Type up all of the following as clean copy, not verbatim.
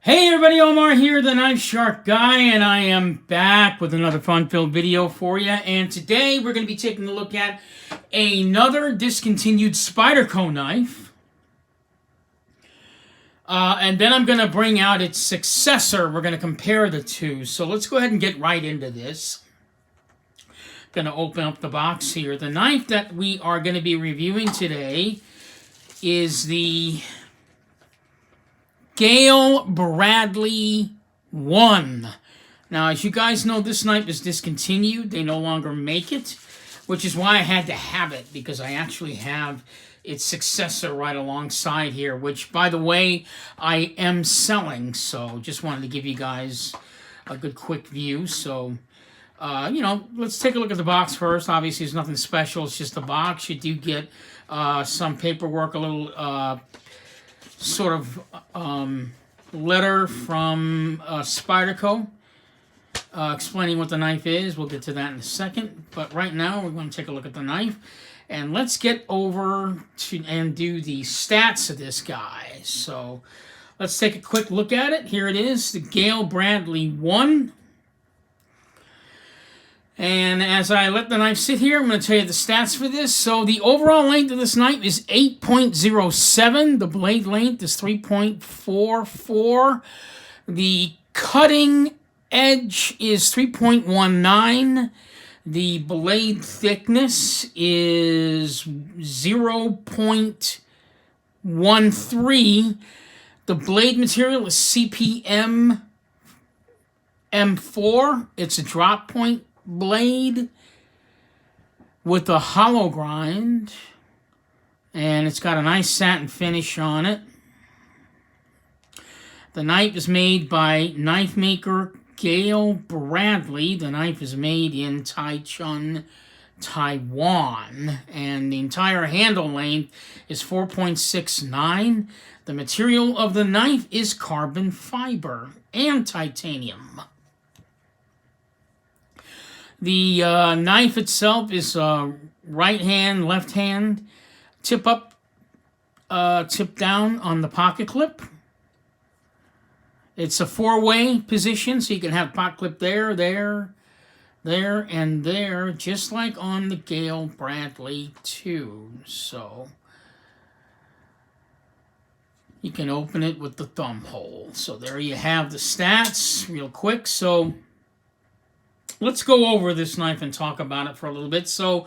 Hey everybody, Omar here, the Knife Shark Guy, and I am back with another fun-filled video for you. And today we're going to be taking a look at another discontinued Spyderco knife. And then I'm going to bring out its successor. We're going to compare the two. So let's go ahead and get right into this. Going to open up the box here. The knife that we are going to be reviewing today is the Gayle Bradley I. Now, as you guys know, this knife is discontinued. They no longer make it, which is why I had to have it, because I actually have its successor right alongside here, which, by the way, I am selling. So just wanted to give you guys a good quick view. So, let's take a look at the box first. Obviously, there's nothing special. It's just a box. You do get some paperwork, a little sort of letter from Spyderco explaining what the knife is. We'll get to that in a second. But right now, we're going to take a look at the knife. And let's get over to and do the stats of this guy. So let's take a quick look at it. Here it is, the Gayle Bradley I. And as I let the knife sit here, I'm going to tell you the stats for this. So the overall length of this knife is 8.07. The blade length is 3.44. The cutting edge is 3.19. The blade thickness is 0.13. The blade material is CPM M4. It's a drop point blade with a hollow grind, and it's got a nice satin finish on it. The knife is made by knife maker Gayle Bradley. The knife is made in Taichung, Taiwan, and the entire handle length is 4.69. The material of the knife is carbon fiber and titanium. The knife itself is right hand, left hand, tip up, tip down on the pocket clip. It's a four-way position, so you can have pocket clip there, there, there, and there, just like on the Gayle Bradley II. So you can open it with the thumb hole. So there you have the stats real quick. So let's go over this knife and talk about it for a little bit. So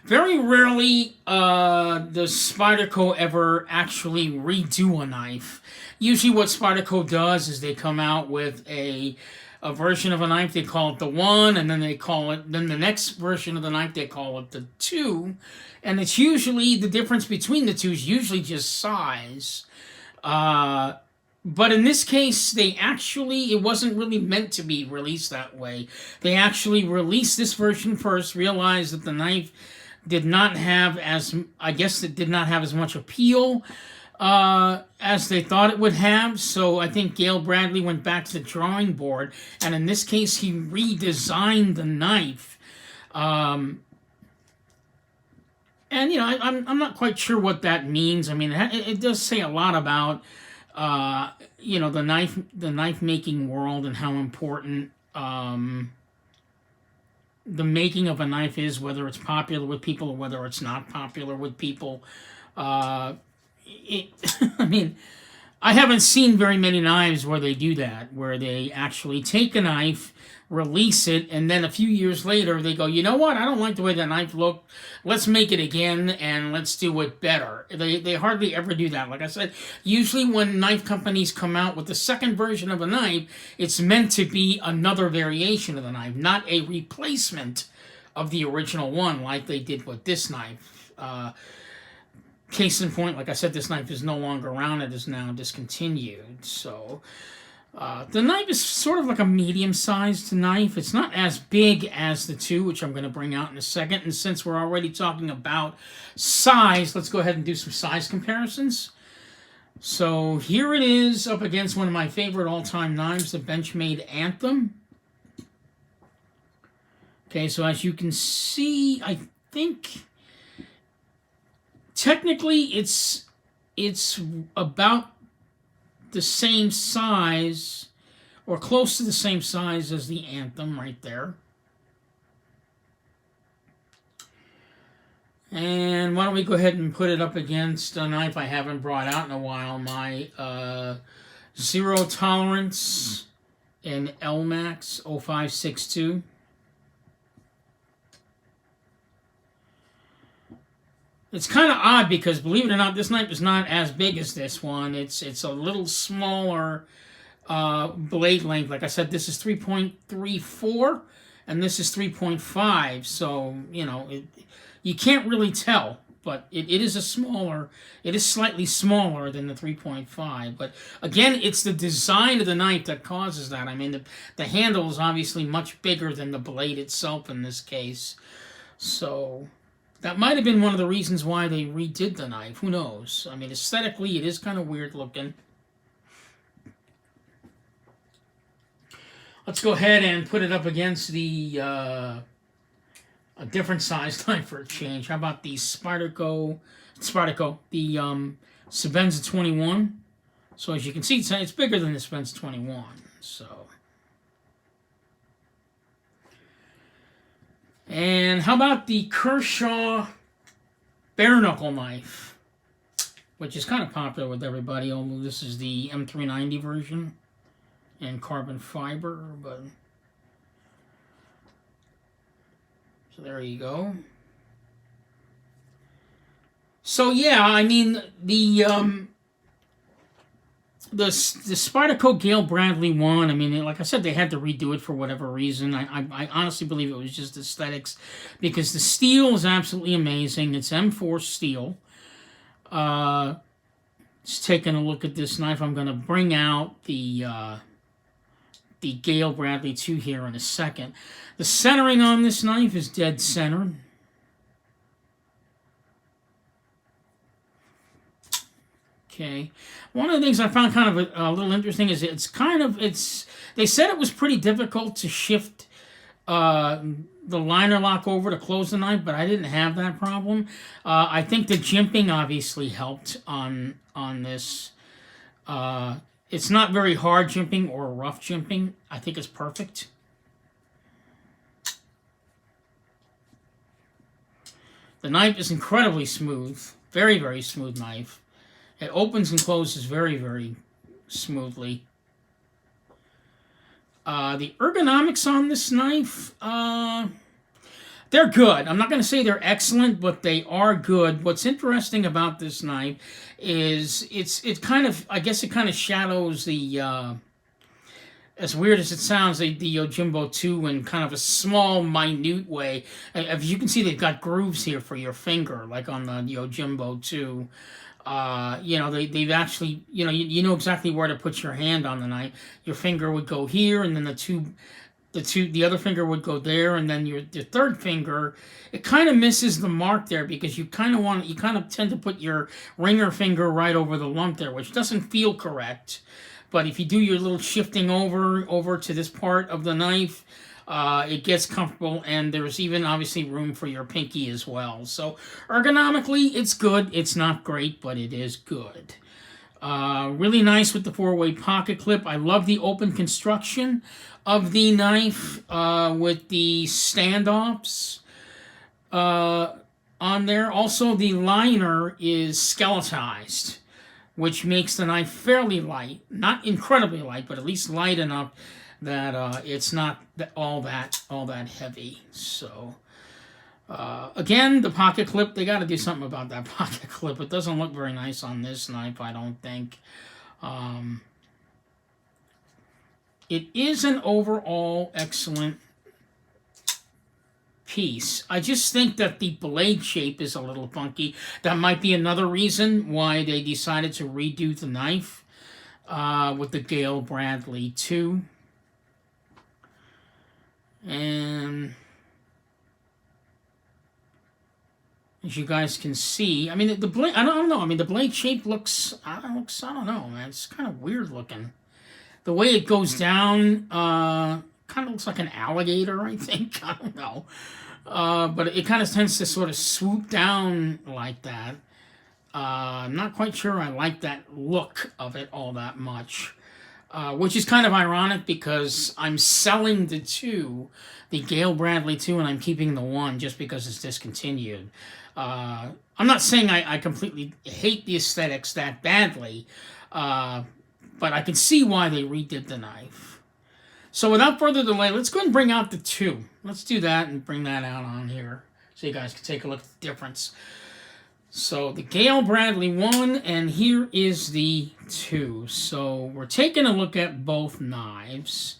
very rarely does Spyderco ever actually redo a knife. Usually what Spyderco does is they come out with a version of a knife, they call it the 1, and then the next version of the knife, they call it the 2. And it's usually, the difference between the two is usually just size. But in this case, it wasn't really meant to be released that way. They actually released this version first, realized that the knife did not have as much appeal as they thought it would have. So I think Gayle Bradley went back to the drawing board, and in this case, he redesigned the knife. And I'm not quite sure what that means. I mean, it does say a lot about the knife making world and how important the making of a knife is, whether it's popular with people or whether it's not popular with people. I mean, I haven't seen very many knives where they do that, where they actually take a knife, release it, and then a few years later they go, you know what, I don't like the way that knife looked, let's make it again and let's do it better. They hardly ever do that. Like I said, usually when knife companies come out with the second version of a knife, it's meant to be another variation of the knife, not a replacement of the original one like they did with this knife. Case in point, like I said, this knife is no longer around. It is now discontinued. So the knife is sort of like a medium-sized knife. It's not as big as the 2, which I'm going to bring out in a second. And since we're already talking about size, let's go ahead and do some size comparisons. So here it is up against one of my favorite all-time knives, the Benchmade Anthem. Okay, so as you can see, I think technically it's about the same size, or close to the same size as the Anthem right there. And why don't we go ahead and put it up against a knife I haven't brought out in a while, my Zero Tolerance in LMAX 0562. It's kind of odd because, believe it or not, this knife is not as big as this one. It's a little smaller blade length. Like I said, this is 3.34 and this is 3.5. So, you know, you can't really tell, but it is slightly smaller than the 3.5. But again, it's the design of the knife that causes that. I mean, the handle is obviously much bigger than the blade itself in this case. So that might have been one of the reasons why they redid the knife. Who knows? I mean, aesthetically, it is kind of weird looking. Let's go ahead and put it up against the a different size knife for a change. How about the Spyderco, the Sebenza 21? So as you can see, it's bigger than the Sebenza 21. So. And how about the Kershaw bare knuckle knife, which is kind of popular with everybody, although this is the M390 version in carbon fiber, but so there you go. So yeah, I mean the Spyderco Gayle Bradley I, I mean, like I said, they had to redo it for whatever reason. I honestly believe it was just aesthetics, because the steel is absolutely amazing. It's M4 steel. Just taking a look at this knife, I'm going to bring out the Gayle Bradley II here in a second. The centering on this knife is dead center. Okay. One of the things I found kind of a little interesting is they said it was pretty difficult to shift the liner lock over to close the knife, but I didn't have that problem. I think the jimping obviously helped on this. It's not very hard jimping or rough jimping. I think it's perfect. The knife is incredibly smooth. Very, very smooth knife. It opens and closes very, very smoothly. The ergonomics on this knife, they're good. I'm not going to say they're excellent, but they are good. What's interesting about this knife is it kind of, I guess it kind of shadows the, as weird as it sounds, the Yojimbo 2 in kind of a small, minute way. As you can see, they've got grooves here for your finger, like on the Yojimbo 2. You know, they've actually, you know exactly where to put your hand on the knife. Your finger would go here, and then the other finger would go there, and then your third finger, it kind of misses the mark there because you kind of tend to put your ringer finger right over the lump there, which doesn't feel correct. But if you do your little shifting over to this part of the knife, it gets comfortable, and there's even obviously room for your pinky as well. So ergonomically, it's good. It's not great, but it is good. Really nice with the 4-way pocket clip. I love the open construction of the knife with the standoffs on there. Also, the liner is skeletized, which makes the knife fairly light. Not incredibly light, but at least light enough that it's not all that heavy. So again, the pocket clip, they got to do something about that pocket clip. It doesn't look very nice on this knife, I don't think. It is an overall excellent piece. I just think that the blade shape is a little funky. That might be another reason why they decided to redo the knife with the Gayle Bradley II. And as you guys can see, I mean, the blade, I don't know. I mean, the blade shape looks, I don't know, man. It's kind of weird looking. The way it goes down, kind of looks like an alligator, I think. I don't know. But it kind of tends to sort of swoop down like that. I'm not quite sure I like that look of it all that much. Which is kind of ironic because I'm selling the 2, the Gayle Bradley II, and I'm keeping the 1 just because it's discontinued. I'm not saying I completely hate the aesthetics that badly, but I can see why they redid the knife. So without further delay, let's go ahead and bring out the 2. Let's do that and bring that out on here so you guys can take a look at the difference. So the Gayle Bradley I, and here is the 2. So we're taking a look at both knives.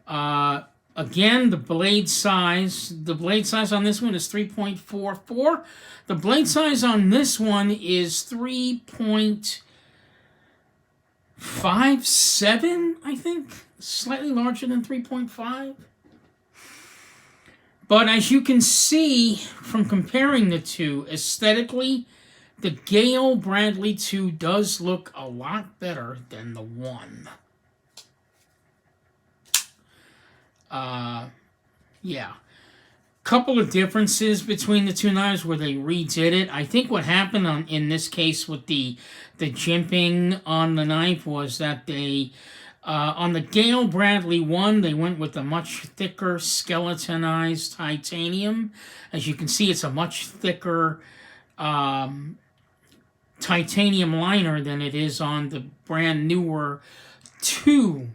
Again, the blade size on this one is 3.44. The blade size on this one is 3.57, I think. Slightly larger than 3.5. But as you can see from comparing the 2, aesthetically, the Gayle Bradley II does look a lot better than the 1. Yeah. Couple of differences between the 2 knives where they redid it. I think what happened in this case with the jimping on the knife was that they... on the Gayle Bradley I, they went with a much thicker skeletonized titanium. As you can see, it's a much thicker titanium liner than it is on the brand newer 2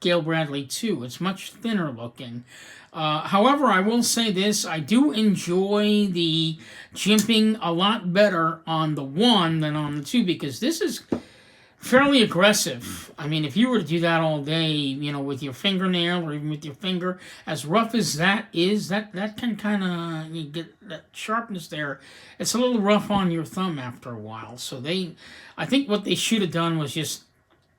Gayle Bradley II. It's much thinner looking. However, I will say this, I do enjoy the jimping a lot better on the 1 than on the 2 because this is fairly aggressive. I mean, if you were to do that all day, you know, with your fingernail or even with your finger, as rough as that is, that can kind of, you get that sharpness there. It's a little rough on your thumb after a while. So I think what they should have done was just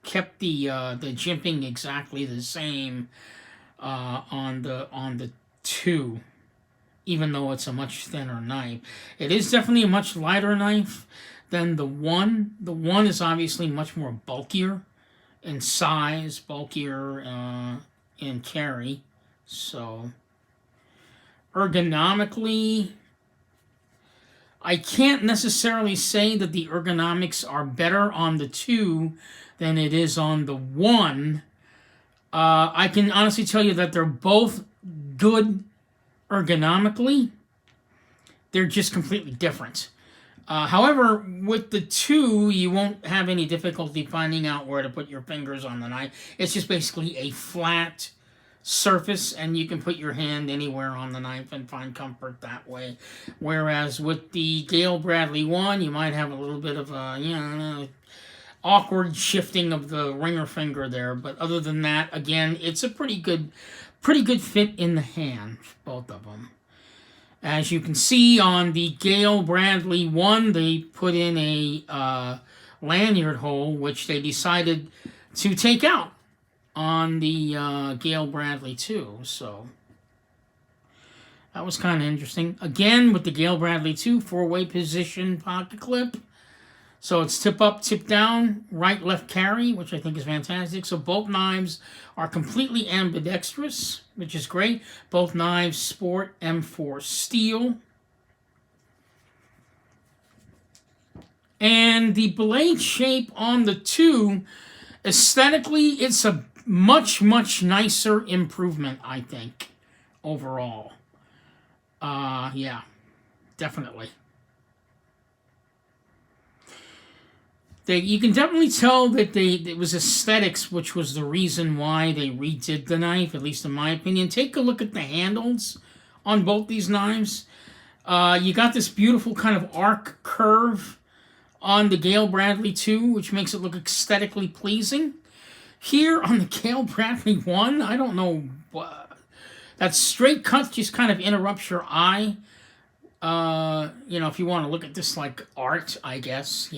kept the jimping exactly the same on the 2, even though it's a much thinner knife. It is definitely a much lighter knife than the 1. The 1 is obviously much more bulkier in size, bulkier in carry. So ergonomically, I can't necessarily say that the ergonomics are better on the 2 than it is on the 1. I can honestly tell you that they're both good ergonomically. They're just completely different. However, with the 2, you won't have any difficulty finding out where to put your fingers on the knife. It's just basically a flat surface, and you can put your hand anywhere on the knife and find comfort that way. Whereas with the Gayle Bradley I, you might have a little bit of a, awkward shifting of the ringer finger there. But other than that, again, it's a pretty good fit in the hand, both of them. As you can see on the Gayle Bradley I, they put in a lanyard hole, which they decided to take out on the Gayle Bradley II. So that was kind of interesting. Again, with the Gayle Bradley II, 4-way position pocket clip. So it's tip up, tip down, right, left carry, which I think is fantastic. So both knives are completely ambidextrous, which is great. Both knives sport M4 steel. And the blade shape on the 2, aesthetically, it's a much, much nicer improvement, I think, overall. Yeah, definitely. You can definitely tell that it was aesthetics, which was the reason why they redid the knife, at least in my opinion. Take a look at the handles on both these knives. You got this beautiful kind of arc curve on the Gayle Bradley II, which makes it look aesthetically pleasing. Here on the Gayle Bradley I don't know, that straight cut just kind of interrupts your eye. If you want to look at this like art, I guess,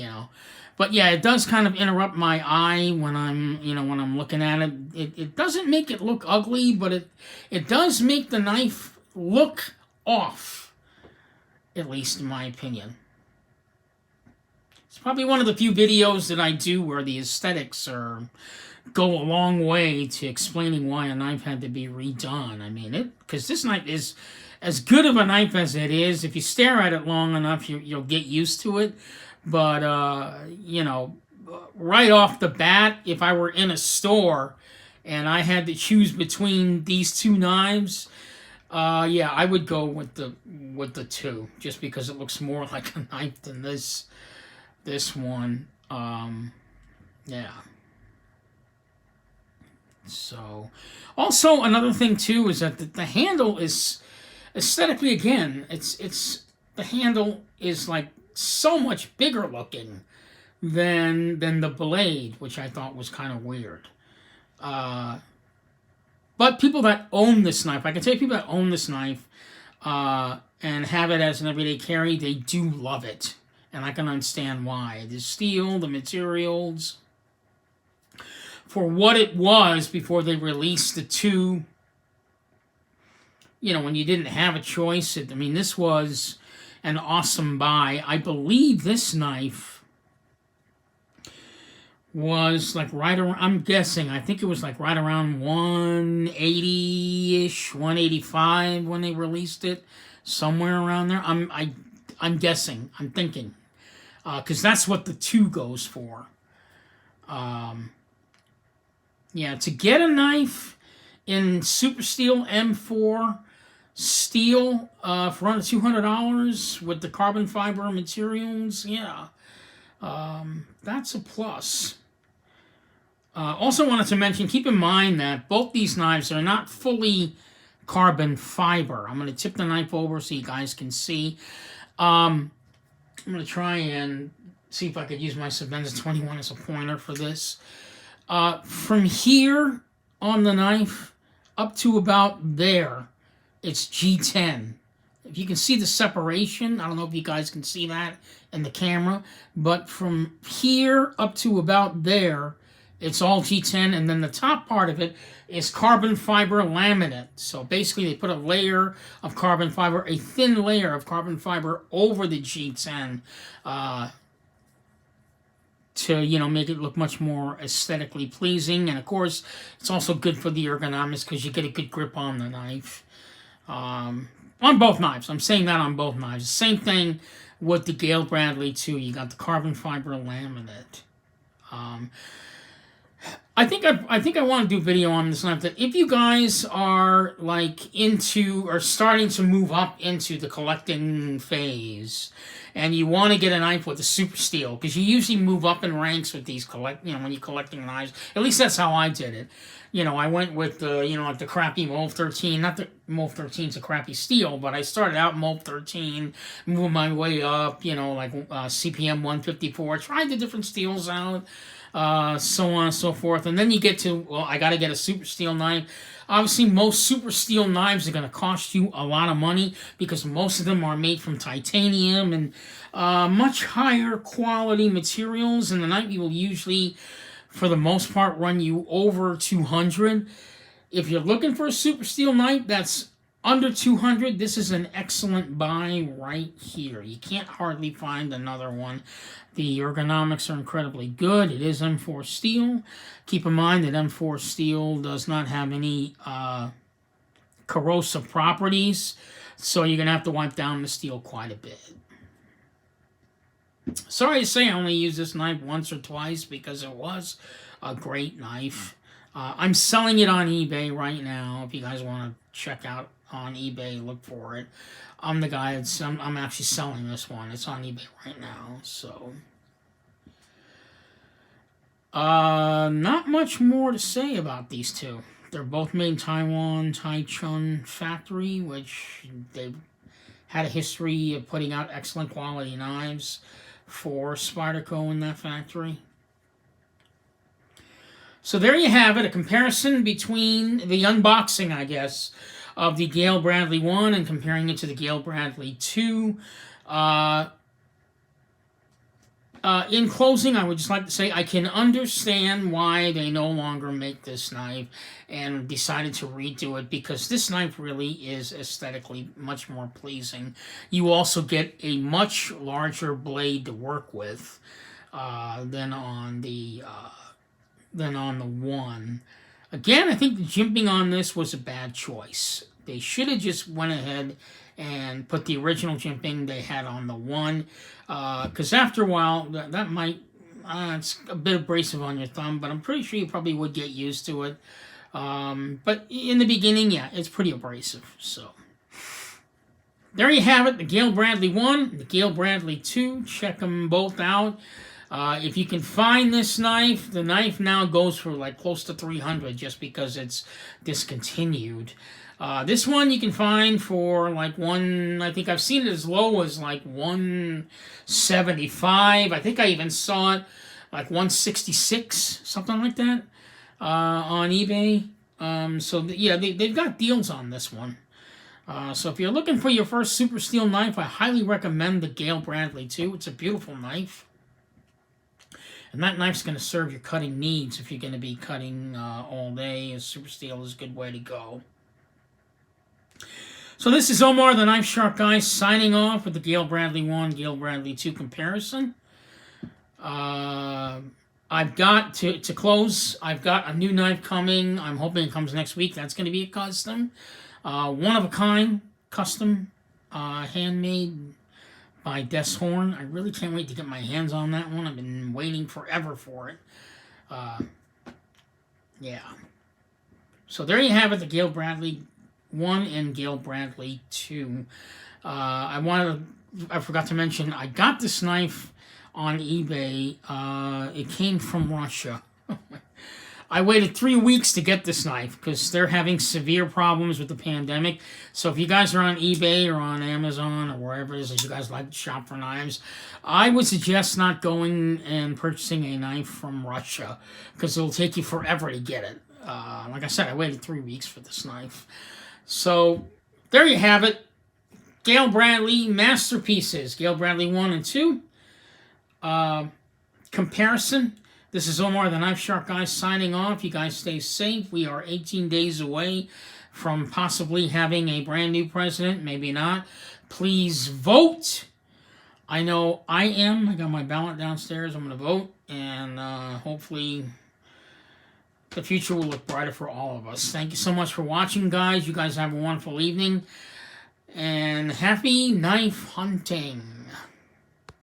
But yeah, it does kind of interrupt my eye when I'm looking at it. It doesn't make it look ugly, but it does make the knife look off, at least in my opinion. It's probably one of the few videos that I do where the aesthetics go a long way to explaining why a knife had to be redone. I mean, because this knife is as good of a knife as it is. If you stare at it long enough, you'll get used to it. But you know, right off the bat, if I were in a store and I had to choose between these two knives, yeah, I would go with the two, just because it looks more like a knife than this one. Yeah. So, also another thing too is that the handle is aesthetically, again, it's the handle is like so much bigger looking than the blade, which I thought was kind of weird. Uh, but people that own this knife, I can tell you, people that own this knife and have it as an everyday carry, they do love it, and I can understand why. The steel, the materials, for what it was before they released the two. You know, when you didn't have a choice. I mean, this was an awesome buy. I believe this knife was like right around, I'm guessing, I think it was like right around 180-ish, 185 when they released it, somewhere around there. I'm guessing, I'm thinking, because that's what the two goes for. Yeah, to get a knife in Super Steel M4 steel for under $200 with the carbon fiber materials, yeah, that's a plus. Also wanted to mention, keep in mind that both these knives are not fully carbon fiber. I'm going to tip the knife over so you guys can see. I'm going to try and see if I could use my Sebenza 21 as a pointer for this. From here on the knife up to about there, it's G10. If you can see the separation, I don't know if you guys can see that in the camera, but from here up to about there, it's all G10, and then the top part of it is carbon fiber laminate. So basically they put a layer of carbon fiber, a thin layer of carbon fiber over the G10 to, you know, make it look much more aesthetically pleasing. And of course, it's also good for the ergonomics because you get a good grip on the knife. On both knives. I'm saying that on both knives. Same thing with the Gayle Bradley II. You got the carbon fiber laminate. I think I want to do a video on this knife, that if you guys are like into or starting to move up into the collecting phase, and you want to get a knife with a super steel, because you usually move up in ranks with these when you're collecting knives. At least that's how I did it. You know, I went with the, you know, like the crappy Mauve 13. Not that Mauve 13's a crappy steel, but I started out Mauve 13, moved my way up, you know, like CPM 154, tried the different steels out, so on and so forth. And then you get to, well, I got to get a super steel knife. Obviously, most super steel knives are going to cost you a lot of money because most of them are made from titanium and much higher quality materials, and the knife will usually, for the most part, run you over $200. If you're looking for a super steel knife that's under $200, this is an excellent buy right here. You can't hardly find another one. The ergonomics are incredibly good. It is M4 steel. Keep in mind that M4 steel does not have any corrosive properties, so you're going to have to wipe down the steel quite a bit. Sorry to say I only used this knife once or twice because it was a great knife. I'm selling it on eBay right now. If you guys want to check out on eBay, look for it. I'm the guy that's, I'm actually selling this one. It's on eBay right now, so. Not much more to say about these two. They're both made in Taiwan, Taichung factory, which they've had a history of putting out excellent quality knives for Spyderco in that factory. So there you have it, a comparison between the unboxing, I guess, of the Gayle Bradley I and comparing it to the Gayle Bradley II. In closing, I would just like to say I can understand why they no longer make this knife and decided to redo it, because this knife really is aesthetically much more pleasing. You also get a much larger blade to work with than on the one. Again, I think the jimping on this was a bad choice. They should have just went ahead and put the original jimping they had on the one, because after a while, that might, it's a bit abrasive on your thumb, but I'm pretty sure you probably would get used to it. But in the beginning, yeah, it's pretty abrasive, so. There you have it, the Gayle Bradley I, the Gayle Bradley II. Check them both out. If you can find this knife, the knife now goes for like close to $300 just because it's discontinued. This one you can find for like I think I've seen it as low as like $175. I think I even saw it like $166, something like that, on eBay. Yeah, they've got deals on this one. So if you're looking for your first super steel knife, I highly recommend the Gayle Bradley II. It's a beautiful knife. And that knife's going to serve your cutting needs if you're going to be cutting all day. A super steel is a good way to go. So this is Omar, the Knife Shark Guy, signing off with the Gayle Bradley I, Gayle Bradley II comparison. I've got, to close, I've got a new knife coming. I'm hoping it comes next week. That's going to be a custom. One of a kind, custom, handmade by Des Horn. I really can't wait to get my hands on that one. I've been waiting forever for it. Yeah. So there you have it, the Gayle Bradley I and Gayle Bradley II. I forgot to mention, I got this knife on eBay. It came from Russia. I waited 3 weeks to get this knife because they're having severe problems with the pandemic. So if you guys are on eBay or on Amazon or wherever it is that you guys like to shop for knives, I would suggest not going and purchasing a knife from Russia because it'll take you forever to get it. Like I said, I waited 3 weeks for this knife. So there you have it. Gayle Bradley masterpieces. Gayle Bradley I and II. Comparison. This is Omar, the Knife Shark Guy, signing off. You guys stay safe. We are 18 days away from possibly having a brand new president. Maybe not. Please vote. I know I am. I got my ballot downstairs. I'm going to vote. And hopefully the future will look brighter for all of us. Thank you so much for watching, guys. You guys have a wonderful evening. And happy knife hunting.